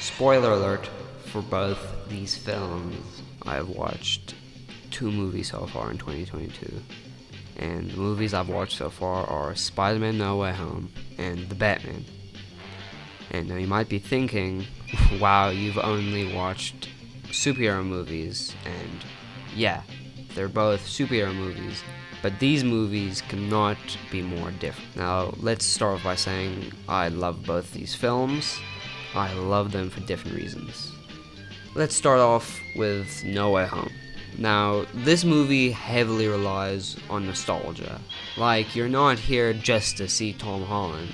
Spoiler alert for both these films. I've watched 2 movies so far in 2022. And the movies I've watched so far are SpiderMan No Way Home and The Batman. And now you might be thinking, wow, you've only watched superhero movies. And yeah, they're both superhero movies. But these movies cannot be more different. Now, let's start off by saying I love both these films. I love them for different reasons. Let's start off with No Way Home. Now, this movie heavily relies on nostalgia. Like, you're not here just to see Tom Holland.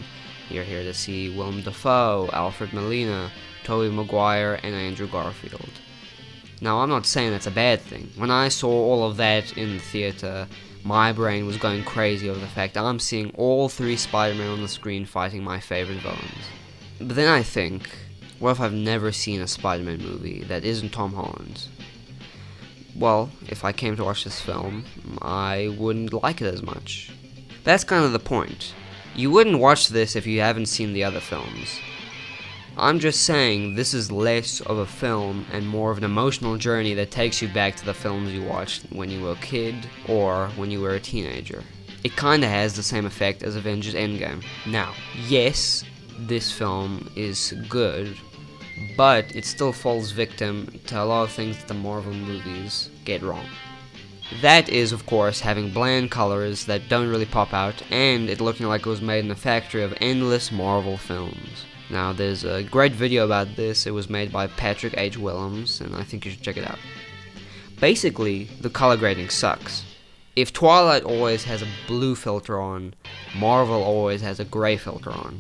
You're here to see Willem Dafoe, Alfred Molina, Tobey Maguire, and Andrew Garfield. Now, I'm not saying that's a bad thing. When I saw all of that in the theater, my brain was going crazy over the fact that I'm seeing all 3 Spider-Men on the screen fighting my favorite villains. But then I think, what if I've never seen a Spider-Man movie that isn't Tom Holland's? Well, if I came to watch this film, I wouldn't like it as much. That's kind of the point. You wouldn't watch this if you haven't seen the other films. I'm just saying this is less of a film and more of an emotional journey that takes you back to the films you watched when you were a kid or when you were a teenager. It kinda has the same effect as Avengers Endgame. Now, yes, this film is good, but it still falls victim to a lot of things that the Marvel movies get wrong. That is, of course, having bland colors that don't really pop out, and it looking like it was made in a factory of endless Marvel films. Now, there's a great video about this. It was made by Patrick H. Willems, and I think you should check it out. Basically, the color grading sucks. If Twilight always has a blue filter on, Marvel always has a gray filter on.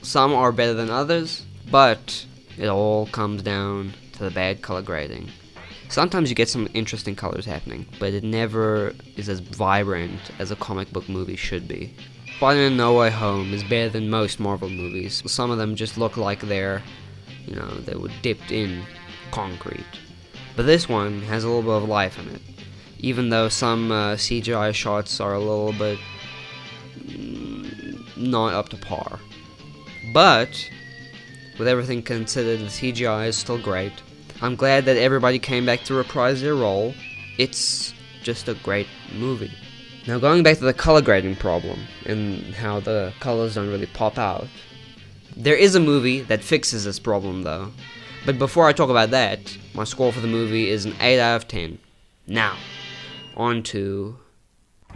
Some are better than others, but it all comes down to the bad color grading. Sometimes you get some interesting colors happening, but it never is as vibrant as a comic book movie should be. Spider-Man No Way Home is better than most Marvel movies. Some of them just look like they were dipped in concrete. But this one has a little bit of life in it, even though some CGI shots are a little bit not up to par. But with everything considered, the CGI is still great. I'm glad that everybody came back to reprise their role. It's just a great movie. Now, going back to the color grading problem and how the colors don't really pop out, there is a movie that fixes this problem though. But before I talk about that, my score for the movie is an 8 out of 10. Now, on to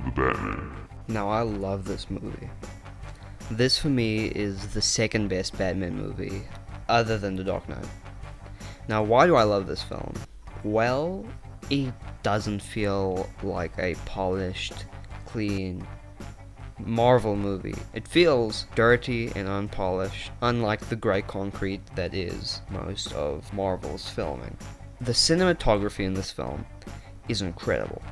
The Batman. Now, I love this movie. This for me is the second best Batman movie, other than The Dark Knight. Now, why do I love this film? Well, it doesn't feel like a polished, clean Marvel movie. It feels dirty and unpolished, unlike the grey concrete that is most of Marvel's filming. The cinematography in this film is incredible,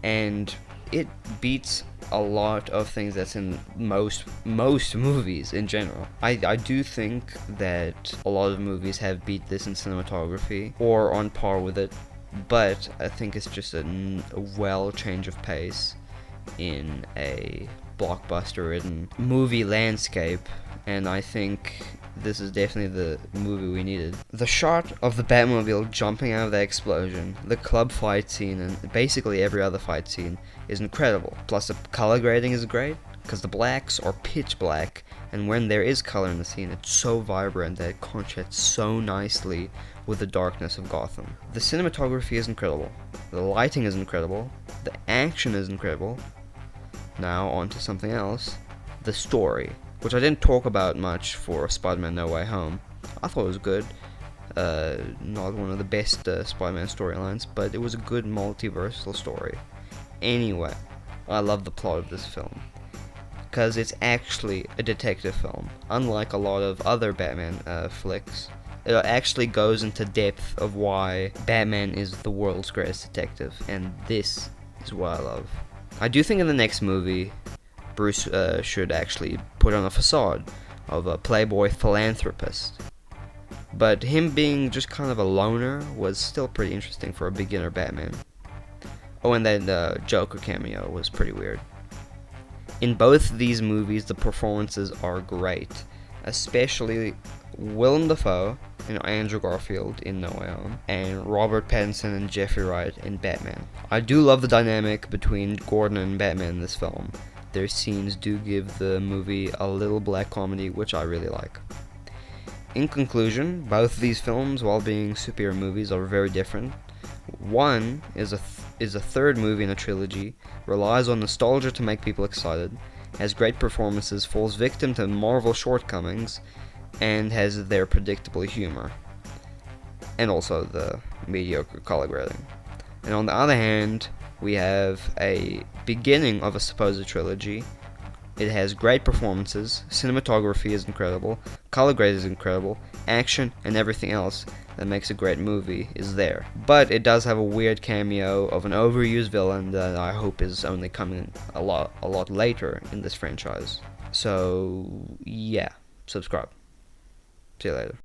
and it beats a lot of things that's in most movies in general. I do think that a lot of movies have beat this in cinematography or on par with it, but I think it's just a well change of pace in a blockbuster-ridden movie landscape, and I think this is definitely the movie we needed. The shot of the Batmobile jumping out of that explosion, the club fight scene, and basically every other fight scene is incredible. Plus the color grading is great, because the blacks are pitch black, and when there is color in the scene, it's so vibrant that it contrasts so nicely with the darkness of Gotham. The cinematography is incredible, the lighting is incredible, the action is incredible. Now on to something else, the story, which I didn't talk about much for Spider-Man No Way Home. I thought it was good. Not one of the best Spider-Man storylines, but it was a good multiversal story. Anyway, I love the plot of this film, because it's actually a detective film. Unlike a lot of other Batman flicks, it actually goes into depth of why Batman is the world's greatest detective, and this is what I love. I do think in the next movie, Bruce should actually put on a facade of a playboy philanthropist. But him being just kind of a loner was still pretty interesting for a beginner Batman. Oh, and that Joker cameo was pretty weird. In both these movies, the performances are great, especially Willem Dafoe and Andrew Garfield in No Way Home, and Robert Pattinson and Jeffrey Wright in Batman. I do love the dynamic between Gordon and Batman in this film. Their scenes do give the movie a little black comedy, which I really like. In conclusion, both of these films, while being superhero movies, are very different. One is a third movie in a trilogy, relies on nostalgia to make people excited, has great performances, falls victim to Marvel shortcomings, and has their predictable humor, and also the mediocre color grading. And on the other hand, we have a beginning of a supposed trilogy. It has great performances, cinematography is incredible, color grade is incredible, action and everything else that makes a great movie is there. But it does have a weird cameo of an overused villain that I hope is only coming a lot later in this franchise. So yeah, subscribe. See you later.